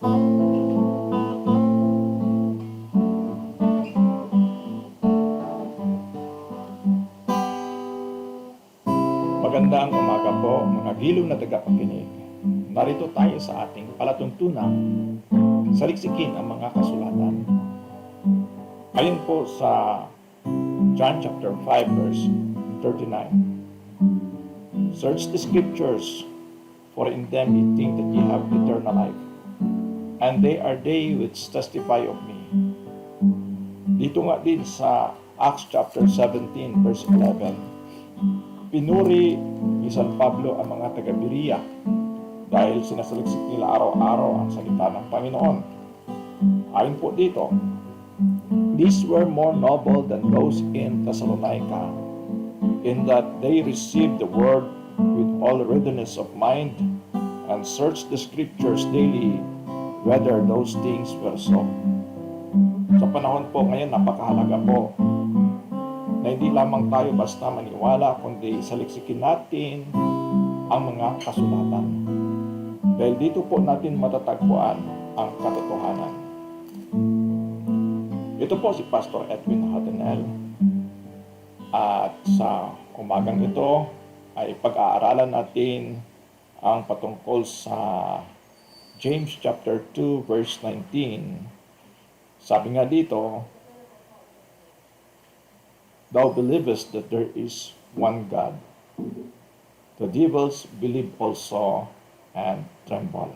Magandang umaga po mga giliw na tagapakinig. Narito tayo sa ating palatuntunan, saliksikin ang mga kasulatan. Ayon po sa John chapter 5 verse 39. Search the scriptures, for in them ye think that ye have eternal life, and they are they which testify of me. Dito nga din sa Acts chapter 17 verse 11. Pinuri ni San Pablo ang mga taga-Berea dahil sinasaliksik nila araw-araw ang salita ng Panginoon. Ayon po dito, these were more noble than those in Thessalonica, in that they received the word with all readiness of mind and searched the scriptures daily whether those things were so. Sa panahon po ngayon, napakahalaga po na hindi lamang tayo basta maniwala, kundi saliksikin natin ang mga kasulatan. Dahil dito po natin matatagpuan ang katotohanan. Ito po si Pastor Edwin Hatanel. At sa umagang ito ay pag-aaralan natin ang patungkol sa James chapter 2 verse 19. Sabi nga dito, thou believest that there is one God. The devils believe also and tremble.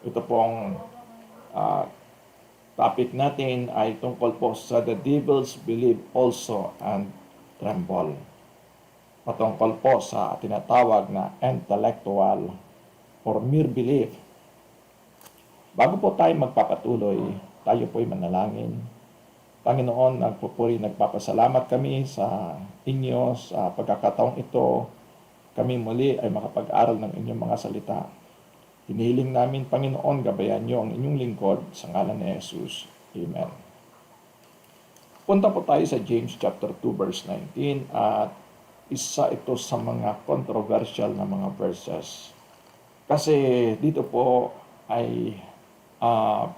Ito pong topic natin ay tungkol po sa the devils believe also and tremble. Patungkol po sa tinatawag na intellectual or mere belief. Bago po tayo magpapatuloy, tayo po'y manalangin. Panginoon, nagpupuri, nagpapasalamat kami sa inyo sa pagkakataong ito. Kami muli ay makapag-aral ng inyong mga salita. Hinihiling namin, Panginoon, gabayan niyo ang inyong lingkod sa ngalan ni Jesus. Amen. Punta po tayo sa James chapter 2 verse 19 at isa ito sa mga controversial na mga verses. Kasi dito po ay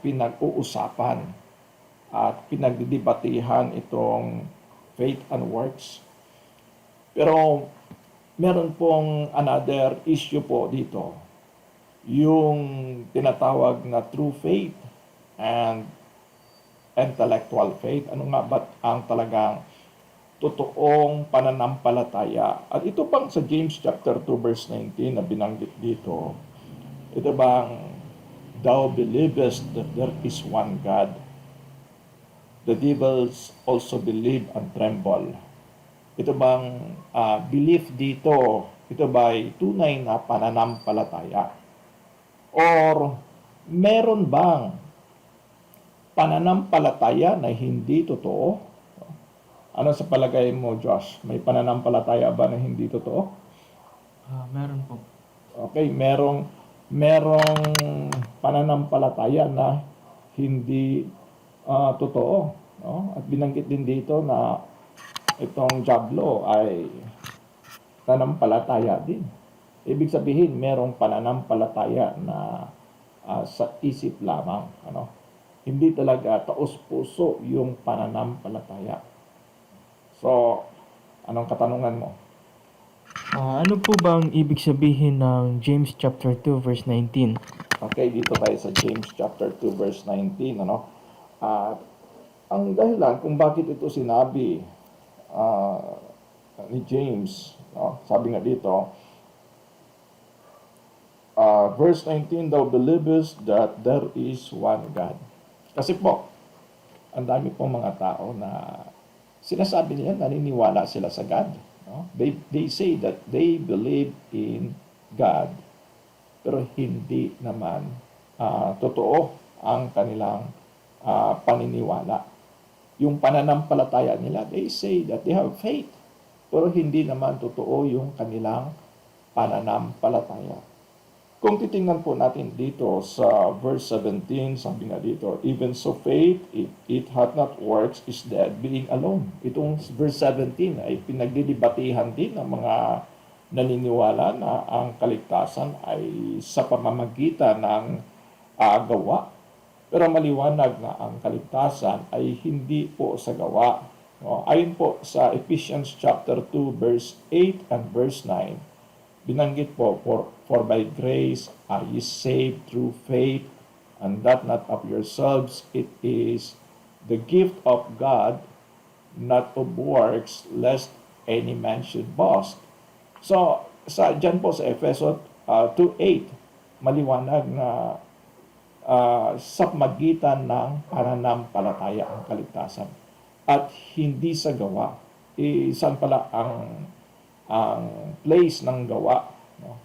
pinag-uusapan at pinagdidebatihan itong faith and works. Pero meron pong another issue po dito, yung tinatawag na true faith and intellectual faith. Ano nga ba ang talagang totoong pananampalataya? At ito pang sa James chapter 2 verse 19 na binanggit dito, ito bang thou believest that there is one God? The devils also believe and tremble. Ito bang belief dito, ito ba'y tunay na pananampalataya? Or meron bang pananampalataya na hindi totoo? Ano sa palagay mo, Josh? May pananampalataya ba na hindi totoo? Meron po. Okay, merong pananampalataya na hindi totoo, no? At binanggit din dito na itong Diablo ay pananampalataya din. Ibig sabihin, merong pananampalataya na sa isip lamang, ano? Hindi talaga taos-puso yung pananampalataya. So, anong katanungan mo? Ano po bang ibig sabihin ng James chapter 2 verse 19? Okay, dito tayo sa James chapter 2 verse 19, ano? At ang dahilan kung bakit ito sinabi ni James, no? Sabi nga dito, verse 19, thou believest that there is one God. Kasi po, ang dami pong mga tao na sinasabi nila, naniniwala sila sa God. No? They say that they believe in God, pero hindi naman totoo ang kanilang paniniwala. Yung pananampalataya nila, they say that they have faith, pero hindi naman totoo yung kanilang pananampalataya. Kung titingnan po natin dito sa verse 17, sabi nga dito, even so faith, if it hath not works, is dead, being alone. Itong verse 17 ay pinagdidebatihan din ng mga naniniwala na ang kaligtasan ay sa pamamagitan ng gawa. Pero maliwanag na ang kaligtasan ay hindi po sa gawa. No? Ayon po sa Ephesians chapter 2 verse 8 and verse 9, binanggit po, for by grace are ye saved through faith, and that not of yourselves, it is the gift of God, not of works, lest any man should boast. So, dyan po sa Efeso 2:8, maliwanag na sa magitan ng pananampalataya ang kaligtasan at hindi sa gawa. Saan pala ang place ng gawa? No?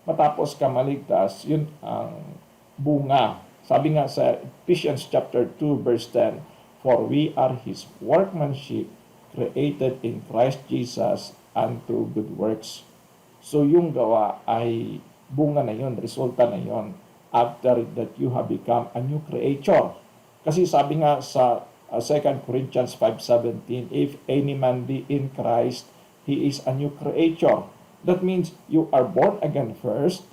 Matapos ka maligtas, yun ang bunga. Sabi nga sa Ephesians chapter 2 verse 10, for we are His workmanship, created in Christ Jesus unto good works. So yung gawa ay bunga na yun, resulta na yun, after that you have become a new creature. Kasi sabi nga sa 2 Corinthians 5:17, if any man be in Christ, he is a new creature. That means you are born again first,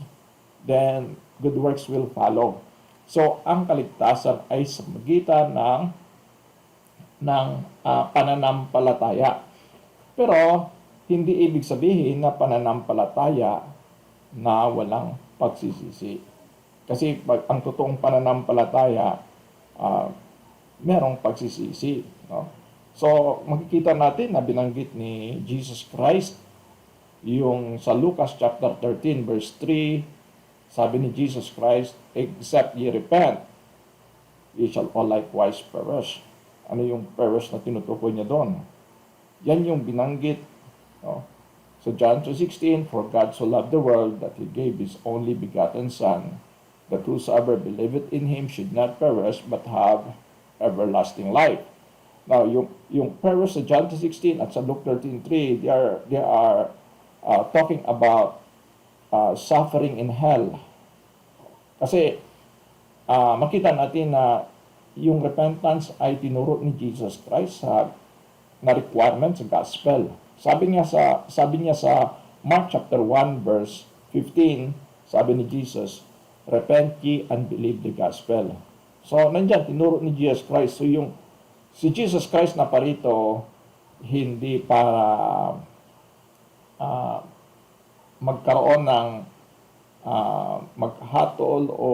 then good works will follow. So, ang kaligtasan ay sa magitan ng pananampalataya. Pero, hindi ibig sabihin na pananampalataya na walang pagsisisi. Kasi ang totoong pananampalataya, merong pagsisisi. No? So, makikita natin na binanggit ni Jesus Christ, yung sa Lucas chapter 13 verse 3, sabi ni Jesus Christ, except ye repent, ye shall all likewise perish. Ano yung perish na tinutukoy niya doon? Yan yung binanggit. No? So John 2:16, for God so loved the world that He gave His only begotten Son, that whosoever believeth in Him should not perish but have everlasting life. Now, yung perish sa John 2:16 at sa Luke 13:3, they are talking about suffering in hell. Kasi makita natin na yung repentance ay tinuro ni Jesus Christ na requirement sa gospel. Sabi niya sa Mark chapter 1 verse 15, sabi ni Jesus, repent ye and believe the gospel. So, nandiyan, tinuro ni Jesus Christ. So, si Jesus Christ na parito, hindi para magkaroon ng maghatol o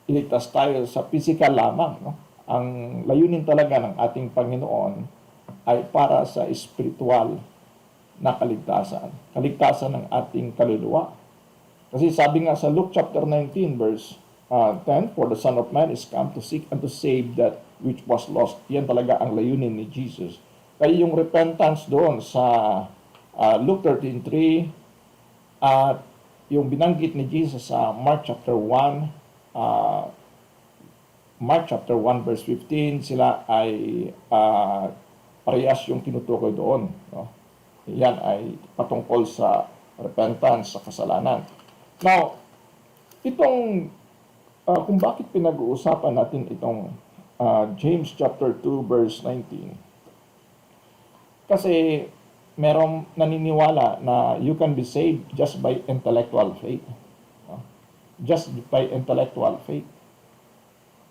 iligtas tayo sa physical lamang. No? Ang layunin talaga ng ating Panginoon ay para sa spiritual na kaligtasan. Kaligtasan ng ating kaluluwa. Kasi sabi nga sa Luke chapter 19 verse 10, for the Son of Man is come to seek and to save that which was lost. Yan talaga ang layunin ni Jesus. Kaya yung repentance doon sa Luke 13:3 at yung binanggit ni Jesus sa Mark chapter 1 verse 15, sila ay parehas yung tinutukoy doon. No? Yan ay patungkol sa repentance, sa kasalanan. Now, itong kung bakit pinag-uusapan natin itong James chapter 2 verse 19. Kasi merong naniniwala na you can be saved just by intellectual faith. Just by intellectual faith.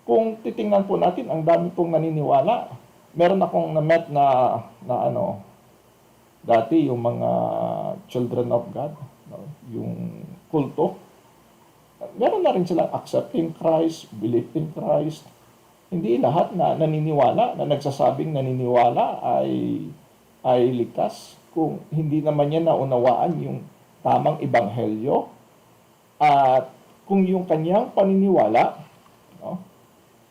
Kung titingnan po natin, ang dami pong naniniwala. Meron akong na-met na dati yung mga children of God, yung kulto. Meron na rin silang accepting Christ, believe in Christ. Hindi lahat na naniniwala, na nagsasabing naniniwala ay ligtas. Kung hindi naman niya naunawaan yung tamang ebanghelyo, at kung yung kanyang paniniwala,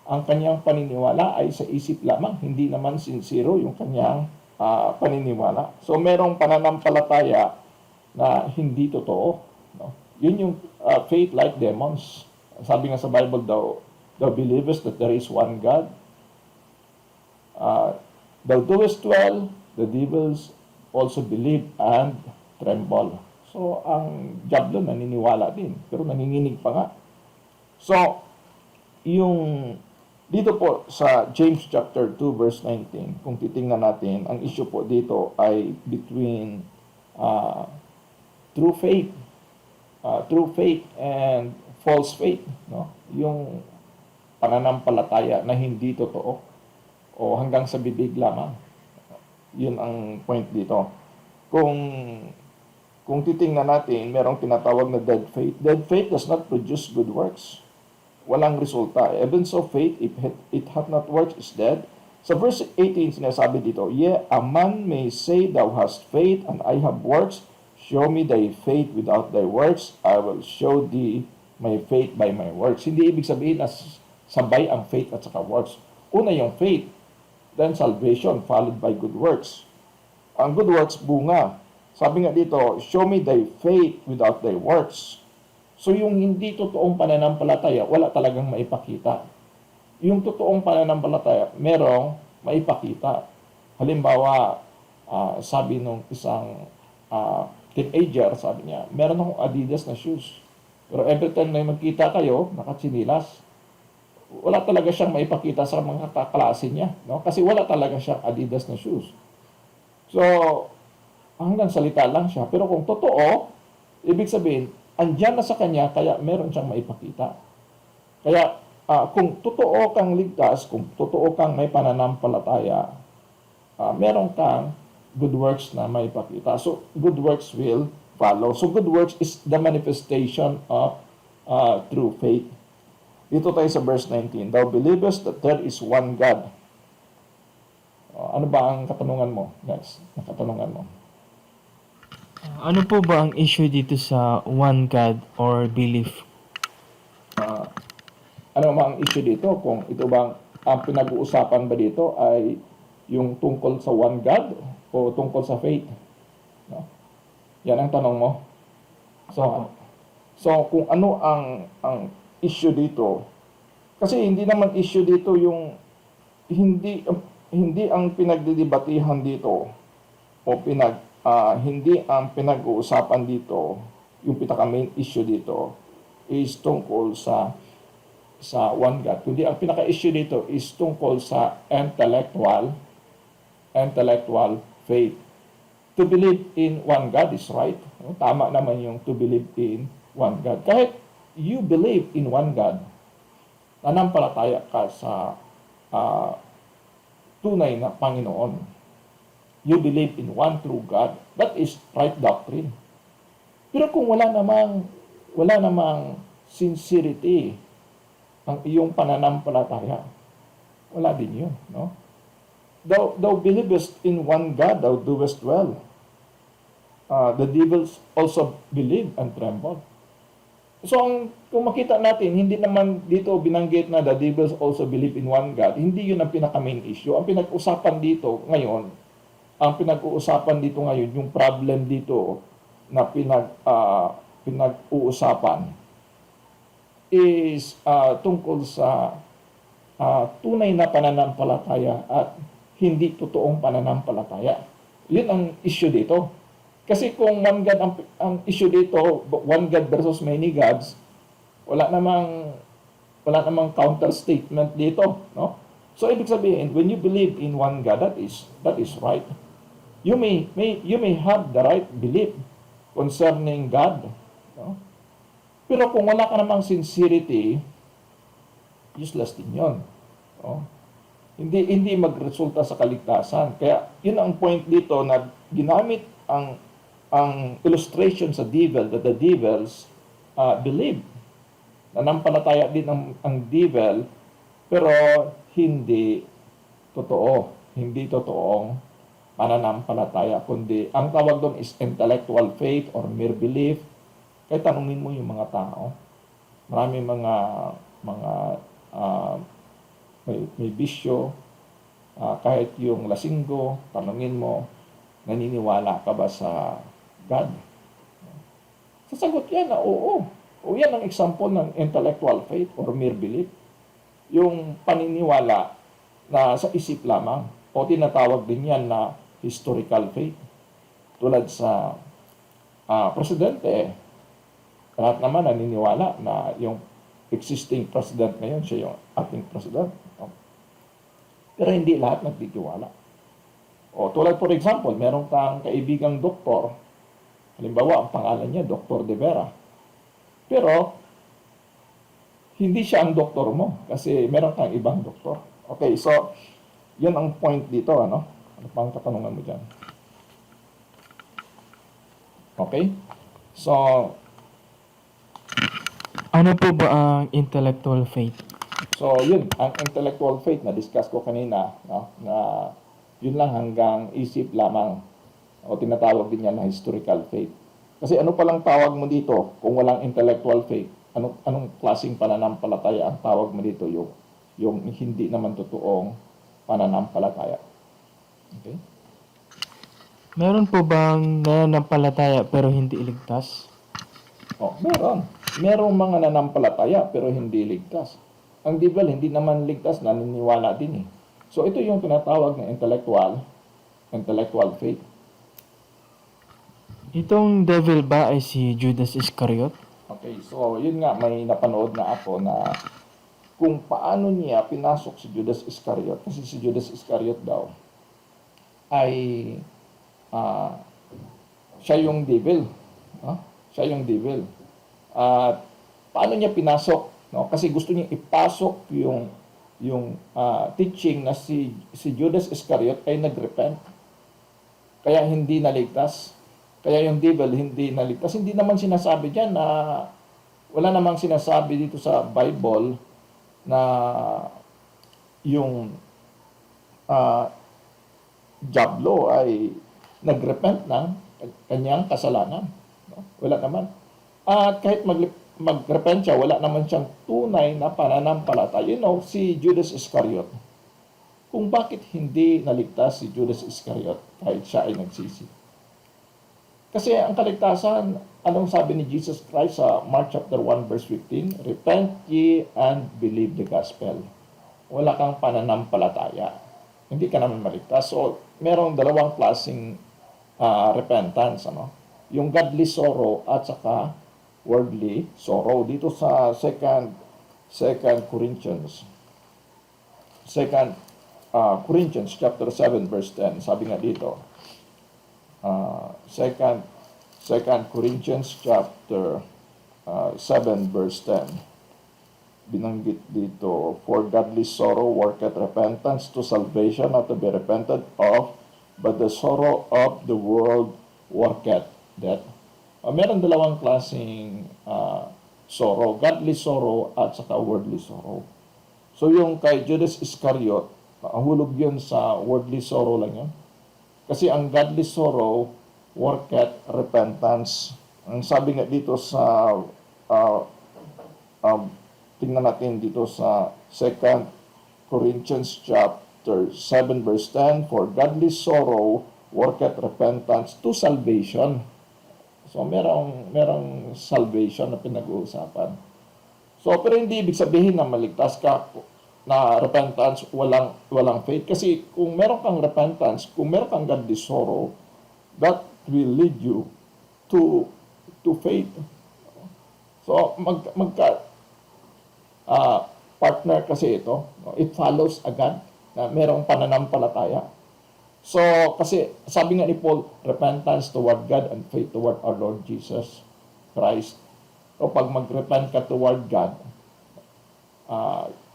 ang kanyang paniniwala ay sa isip lamang, hindi naman sincero yung kanyang paniniwala. So merong pananampalataya na hindi totoo. Yun yung faith like demons. Sabi nga sa Bible, thou believest that there is one God. Thou doest well, the devils also believe and tremble. So ang diablo naniniwala din, pero nanginginig pa nga. So yung dito po sa James chapter 2 verse 19, kung titingnan natin, ang issue po dito ay between true faith and false faith. no? Yung pananampalataya na hindi totoo o hanggang sa bibig lamang. Yun ang point dito. Kung titingnan natin, merong tinatawag na dead faith. Dead faith does not produce good works. Walang resulta. Evidence of faith, if it hath not works, is dead. Sa verse 18, sinasabi dito, "Yea, a man may say, Thou hast faith, and I have works. Show me thy faith without thy works. I will show thee my faith by my works." Hindi ibig sabihin na sabay ang faith at saka works. Una yung faith, then salvation, followed by good works. Ang good works, bunga. Sabi nga dito, "Show me thy faith without thy works." So yung hindi totoong pananampalataya, wala talagang maipakita. Yung totoong pananampalataya, merong maipakita. Halimbawa, sabi nung isang teenager, sabi niya, meron akong Adidas na shoes. Pero every time na magkita kayo, nakatsinilas, wala talaga siyang maipakita sa mga kaklase niya. No? Kasi wala talaga siyang Adidas na shoes. So, hanggang salita lang siya. Pero kung totoo, ibig sabihin, andyan na sa kanya, kaya meron siyang maipakita. Kaya, kung totoo kang ligtas, kung totoo kang may pananampalataya, meron kang good works na maipakita. So, good works will follow. So, good works is the manifestation of true faith. Dito tayo sa verse 19. "Thou believest that there is one God." Ano ba ang katanungan mo? Next, ang katanungan mo. Ano po ba ang issue dito sa one God or belief? Ano ba ang issue dito? Kung ito bang ang pinag-uusapan ba dito ay yung tungkol sa one God o tungkol sa faith? No? Yan ang tanong mo. So kung ano ang issue dito, kasi hindi naman issue dito yung hindi ang pinagdidebatihan dito o hindi ang pinag-uusapan dito, yung pinaka main issue dito is tungkol sa one God. Kundi ang pinaka-issue dito is tungkol sa intellectual faith. To believe in one God is right. Tama naman yung to believe in one God. Kahit you believe in one God, nanampalataya ka sa tunay na Panginoon. You believe in one true God. That is right doctrine. Pero kung wala namang sincerity ang iyong pananampalataya, wala din yun, no? Thou believest in one God, thou doest well. The devils also believe and tremble. So, kung makita natin, hindi naman dito binanggit na the devils also believe in one God. Hindi yun ang pinaka-main issue. Ang pinag-usapan dito ngayon, yung problem dito na pinag-uusapan is tungkol sa tunay na pananampalataya at hindi totoong pananampalataya. Yun ang issue dito. Kasi kung one God ang issue dito, one God versus many gods, wala namang counter statement dito, no? So ibig sabihin, when you believe in one God, that is right. You may have the right belief concerning God, no? Pero kung wala ka namang sincerity, useless din 'yon, no? Hindi magresulta sa kaligtasan. Kaya yun ang point dito na ginamit ang illustration sa devil, that the devils believe. Nanampalataya din ang devil, pero hindi totoong pananampalataya, kundi ang tawag doon is intellectual faith or mere belief. Kaya tanungin mo yung mga tao. Marami mga may bisyo, kahit yung lasinggo, tanungin mo, naniniwala ka ba sa God? Sasagot yan na oo. O yan ang example ng intellectual faith or mere belief. Yung paniniwala na sa isip lamang. O tinatawag din yan na historical faith. Tulad sa presidente, lahat naman naniniwala na yung existing president ngayon, siya yung ating president. Pero hindi lahat nagtitiwala. O tulad for example, meron kang kaibigang doktor, halimbawa ang pangalan niya Dr. De Vera. Pero hindi siya ang doktor mo kasi meron kang ibang doktor. Okay, so yan ang point dito, ano? Ano pang katanungan mo dyan? Okay? So, Ano po ba ang intellectual faith? so yun, ang intellectual faith na discuss ko kanina, no? Na yun lang hanggang isip lamang o tinatawag din yan na historical faith. Kasi ano palang tawag mo dito kung walang intellectual faith? Anong klaseng pananampalataya ang tawag mo dito? Yung hindi naman totoong pananampalataya. Okay? Meron po bang nananampalataya pero hindi iligtas? Oh, meron. Merong mga nanampalataya pero hindi ligtas. Ang devil hindi naman ligtas, naniniwala din eh. So ito yung tinatawag na intellectual faith. Itong devil ba ay si Judas Iscariot? Okay, so yun nga, may napanood na ako na kung paano niya pinasok si Judas Iscariot. Kasi si Judas Iscariot daw ay ah, siya yung devil. No? Siya yung devil. At paano niya pinasok? No? Kasi gusto niya ipasok yung teaching na si Judas Iscariot ay nagrepent. Kaya hindi naligtas. Kaya yung devil hindi naligtas. Hindi naman sinasabi diyan na wala namang sinasabi dito sa Bible na yung Diablo ay nagrepent ng kanyang kasalanan. No? Wala naman. At kahit magrepent siya, wala naman siyang tunay na pananampalataya. You know, si Judas Iscariot, kung bakit hindi naligtas si Judas Iscariot kahit siya ay nagsisi. Kasi ang kaligtasan, anong sabi ni Jesus Christ sa Mark chapter 1 verse 15? Repent ye and believe the gospel. Wala kang pananampalataya. Hindi ka naman maligtas. So, merong dalawang klaseng repentance. Ano? Yung godly sorrow at saka worldly sorrow. Dito sa 2 Corinthians. 2 Corinthians chapter 7 verse 10. Sabi nga dito, Second Corinthians chapter 7 verse 10. Binanggit dito, for godly sorrow worketh repentance to salvation, not to be repented of, but the sorrow of the world worketh death. Meron dalawang klaseng sorrow, godly sorrow at saka worldly sorrow. So yung kay Judas Iscariot, ang hulog yun sa worldly sorrow lang yun. Kasi ang godly sorrow worketh repentance. Ang sabi nga dito sa tingnan natin dito sa 2 Corinthians chapter 7 verse 10, for godly sorrow worketh repentance to salvation. So merong salvation na pinag-uusapan. So pero hindi ibig sabihin na maligtas ka na repentance, walang faith. Kasi kung meron kang repentance, kung meron kang godly sorrow, that will lead you to faith. So partner kasi ito, it follows agad na merong pananampalataya. So kasi sabi nga ni Paul, repentance toward God and faith toward our Lord Jesus Christ. So pag mag-repent ka toward God,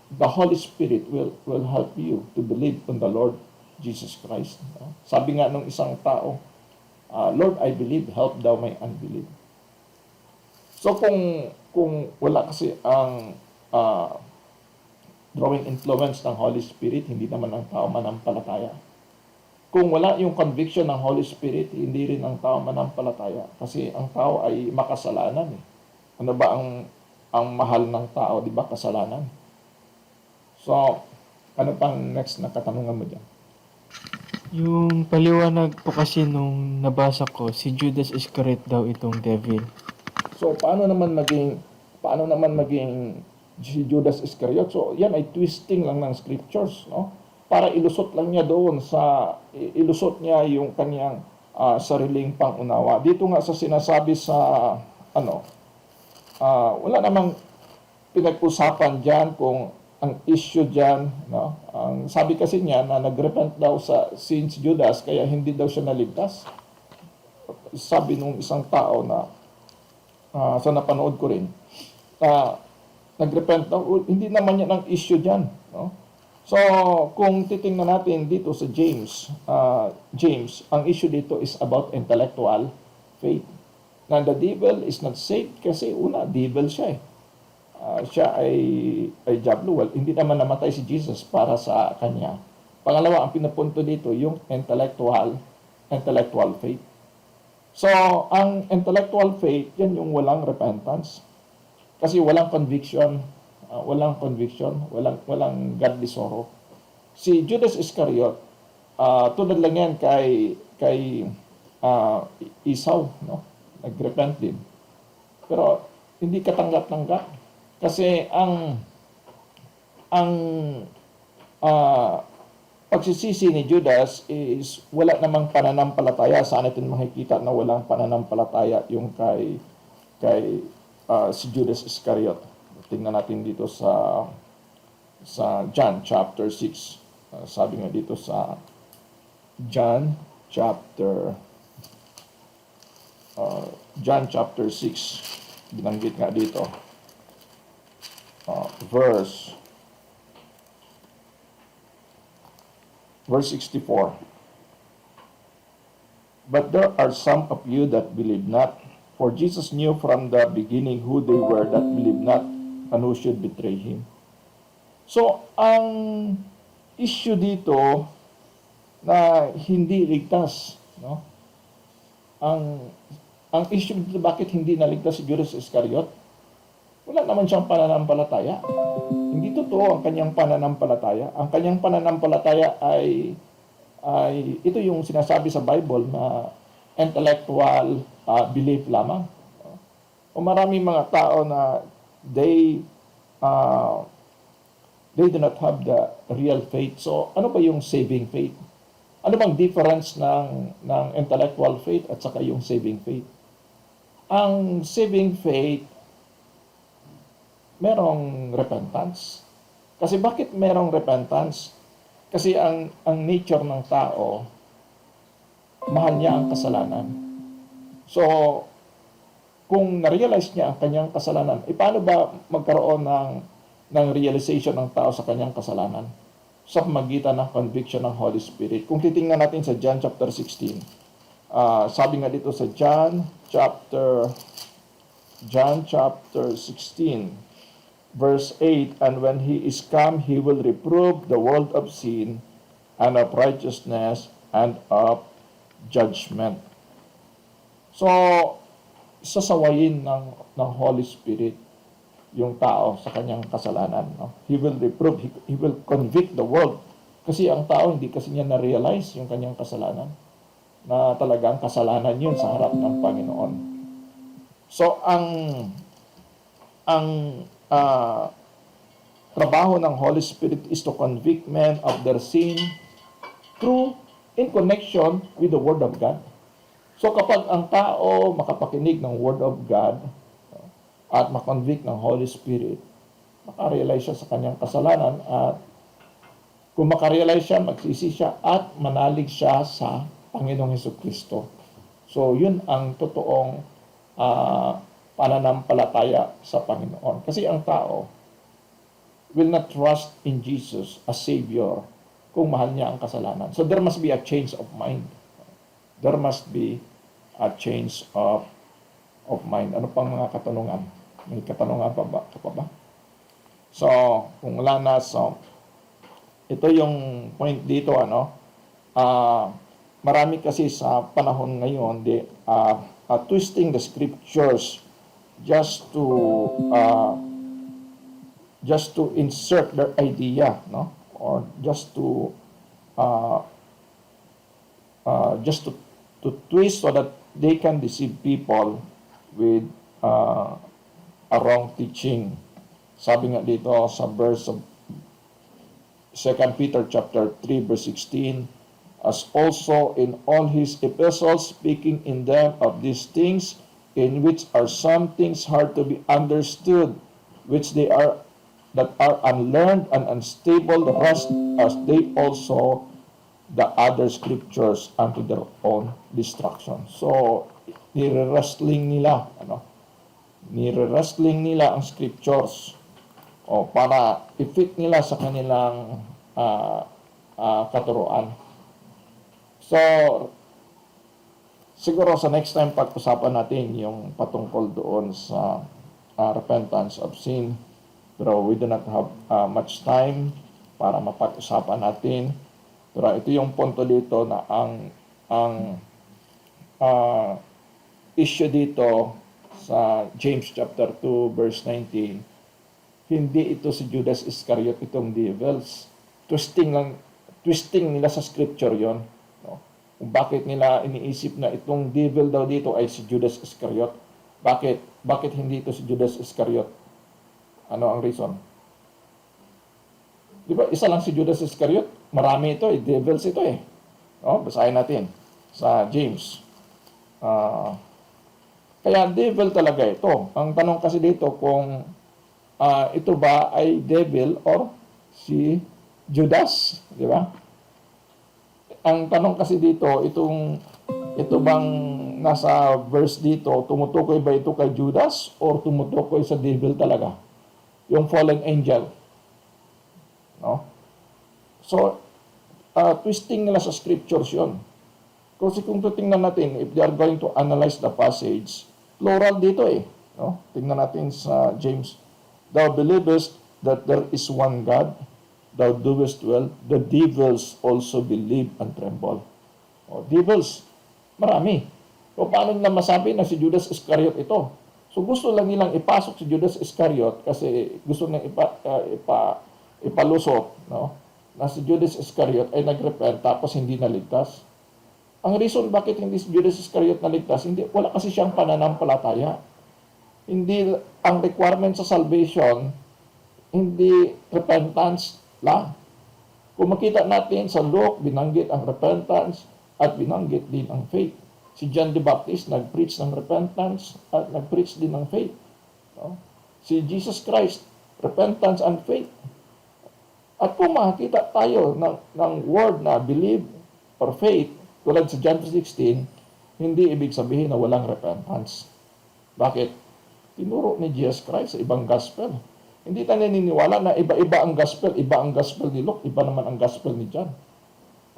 the Holy Spirit will help you to believe on the Lord Jesus Christ. Sabi nga nung isang tao, Lord, I believe, help thou my unbelief. So kung wala kasi ang drawing influence ng Holy Spirit, hindi naman ang tao manampalataya. Kung wala yung conviction ng Holy Spirit, hindi rin ang tao manampalataya. Kasi ang tao ay makasalanan. Ano ba ang mahal ng tao, di ba? Kasalanan. So, ano pang next na katanungan mo dyan? Yung paliwanag po kasi nung nabasa ko, si Judas Iscariot daw itong devil. So, paano naman maging si Judas Iscariot? So, yan ay twisting lang ng scriptures, no? Para ilusot lang niya doon ilusot niya yung kanyang sariling pangunawa. Dito nga sa sinasabi sa wala namang pinag-usapan diyan kung ang issue diyan, no? Ang sabi kasi niya na nagrepent daw sa since Judas kaya hindi daw siya naligtas. Sabi nung isang tao na sa napanood ko rin, nagrepent na, hindi naman yan ang issue dyan. No? So, kung titingnan natin dito sa James, ang issue dito is about intellectual faith. Na the devil is not saved kasi una, devil siya eh. Siya ay diablo. Well, hindi naman namatay si Jesus para sa kanya. Pangalawa, ang pinapunto dito, yung intellectual faith. So, ang intellectual faith, yan yung walang repentance. Kasi walang conviction, walang godly sorrow. Si Judas Iscariot, tulad lang yan kay Esau, no? Nagrepent din. Pero hindi katanggap-tanggap kasi ang pagsisisi ni Judas is wala namang pananampalataya. Saan natin makikita na walang pananampalataya yung kay si Judas Iscariot. Tingnan natin dito sa John chapter 6. Sabi nga dito sa John chapter 6, binanggit nga dito, verse 64. But there are some of you that believe not, for Jesus knew from the beginning who they were that believed not and who should betray Him. So, ang issue dito na hindi ligtas, no? Ang issue dito, bakit hindi naligtas si Judas Iscariot? Wala naman siyang pananampalataya. Hindi totoo ang kanyang pananampalataya. Ang kanyang pananampalataya ay ito yung sinasabi sa Bible na intellectual belief lamang. O maraming mga tao na they do not have the real faith. So, ano ba yung saving faith? Ano bang difference ng intellectual faith at saka yung saving faith? Ang saving faith, merong repentance. Kasi bakit merong repentance? Kasi ang nature ng tao, mahal niya ang kasalanan. So, kung na-realize niya ang kanyang kasalanan, paano ba magkaroon ng realization ng tao sa kanyang kasalanan? Sa pamagitan ng conviction ng Holy Spirit. Kung titingnan natin sa John chapter 16, sabi nga dito sa John chapter 16, verse 8, and when He is come, He will reprove the world of sin and of righteousness and of judgment. So, sasawayin ng Holy Spirit yung tao sa kanyang kasalanan. No? He will reprove, he will convict the world. Kasi ang tao, hindi kasi niya na-realize yung kanyang kasalanan. Na talagang kasalanan yun sa harap ng Panginoon. So, ang trabaho ng Holy Spirit is to convict men of their sin in connection with the Word of God. So, kapag ang tao makapakinig ng Word of God, at makonvict ng Holy Spirit, makarealize siya sa kanyang kasalanan at kung makarealize siya, magsisi siya at manalig siya sa Panginoong Hesukristo. So, yun ang totoong pananampalataya sa Panginoon. Kasi ang tao will not trust in Jesus as Savior kung mahal niya ang kasalanan. So, there must be a change of mind. There must be a change of mind. Ano pang mga katanungan? May katanungan pa ba? So, kung wala na, so, ito yung point dito, marami kasi sa panahon ngayon, twisting the scriptures just to insert their idea, no? Or just to twist so that they can deceive people with a wrong teaching. Sabi nga dito sa verse of 2 Peter chapter 3 verse 16, as also in all his epistles, speaking in them of these things, in which are some things hard to be understood, which they are that are unlearned and unstable, the rest as they also the other scriptures unto their own destruction. So, nire-wrestling nila ang scriptures o para i-fit nila sa kanilang katuruan. So, siguro sa next time pag-usapan natin yung patungkol doon sa repentance of sin. Pero we do not have much time para mapag-usapan natin. Pero ito yung punto dito na ang issue dito sa James chapter 2 verse 19, hindi ito si Judas Iscariot itong devils. Twisting nila sa scripture yon, no? Kung bakit nila iniisip na itong devil daw dito ay si Judas Iscariot. Bakit hindi ito si Judas Iscariot? Ano ang reason? Di ba, isa lang si Judas Iscariot? Marami ito, devils ito eh. No? Basahin natin sa James. Kaya devil talaga ito. Ang tanong kasi dito kung ito ba ay devil or si Judas, di ba? Ang tanong kasi dito, ito bang nasa verse dito, tumutukoy ba ito kay Judas or tumutukoy sa devil talaga? Yung fallen angel. No? So, twisting nila sa scriptures yon. Kasi kung titingnan natin, if they are going to analyze the passage, plural dito eh. No? Tingnan natin sa James. Thou believest that there is one God, thou doest well, the devils also believe and tremble. O, devils, marami. O paano nila masabi na si Judas Iscariot ito? So gusto lang nilang ipasok si Judas Iscariot kasi gusto nilang ipalusot, no? Na si Judas Iscariot ay nagrepent tapos hindi naligtas. Ang reason bakit hindi si Judas Iscariot naligtas, wala kasi siyang pananampalataya. Hindi ang requirement sa salvation, hindi repentance lang. Kung makita natin sa Luke, binanggit ang repentance at binanggit din ang faith. Si John the Baptist nag-preach ng repentance at nag-preach din ng faith. No? Si Jesus Christ, repentance and faith. At kung makakita tayo ng word na believe or faith, tulad sa John 3:16, hindi ibig sabihin na walang repentance. Bakit? Tinuro ni Jesus Christ sa ibang gospel. Hindi tayo naniniwala na iba-iba ang gospel ni Luke, iba naman ang gospel ni John.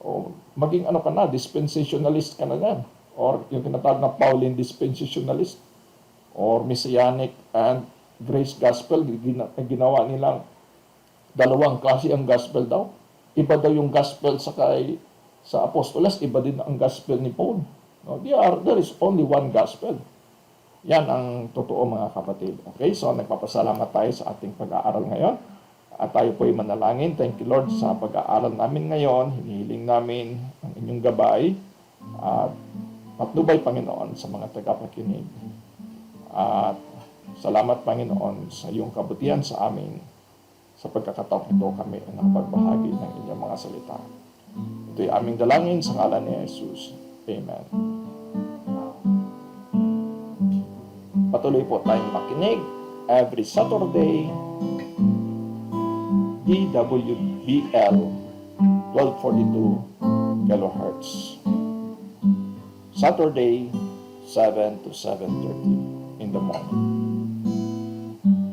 O maging ano ka na, dispensationalist ka na yan. Or yung tinatawag na Pauline dispensationalist. Or Messianic and Grace Gospel, ginawa nilang dalawang klase ang gospel daw. Iba daw yung gospel sa apostoles, iba din ang gospel ni Paul. No, there is only one gospel. Yan ang totoo mga kapatid. Okay, so nagpapasalamat tayo sa ating pag-aaral ngayon. At tayo po ay manalangin. Thank you Lord sa pag-aaral namin ngayon. Hinihiling namin ang inyong gabay. At patnubay Panginoon sa mga tagapakinig. At salamat Panginoon sa iyong kabutihan sa amin. Sa pagkakataong ito kami ay nakapagbahagi ng inyong mga salita. Ito'y aming dalangin sa ngalan ni Jesus. Amen. Patuloy po tayong makinig every Saturday, DWBL 1242 kHz. Saturday, 7 to 7:30 in the morning.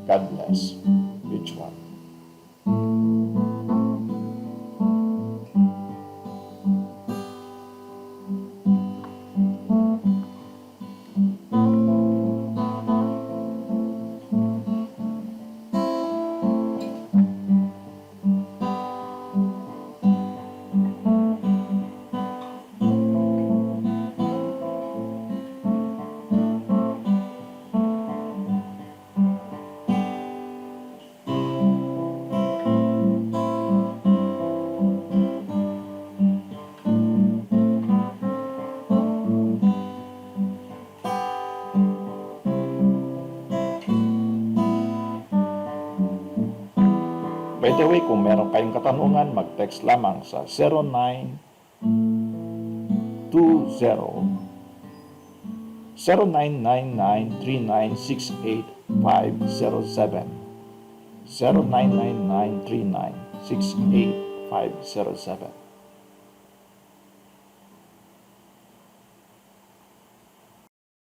God bless each one. By the way, kung meron kayong katanungan, mag-text lamang sa 0999-3968-507. 0999-3968-507.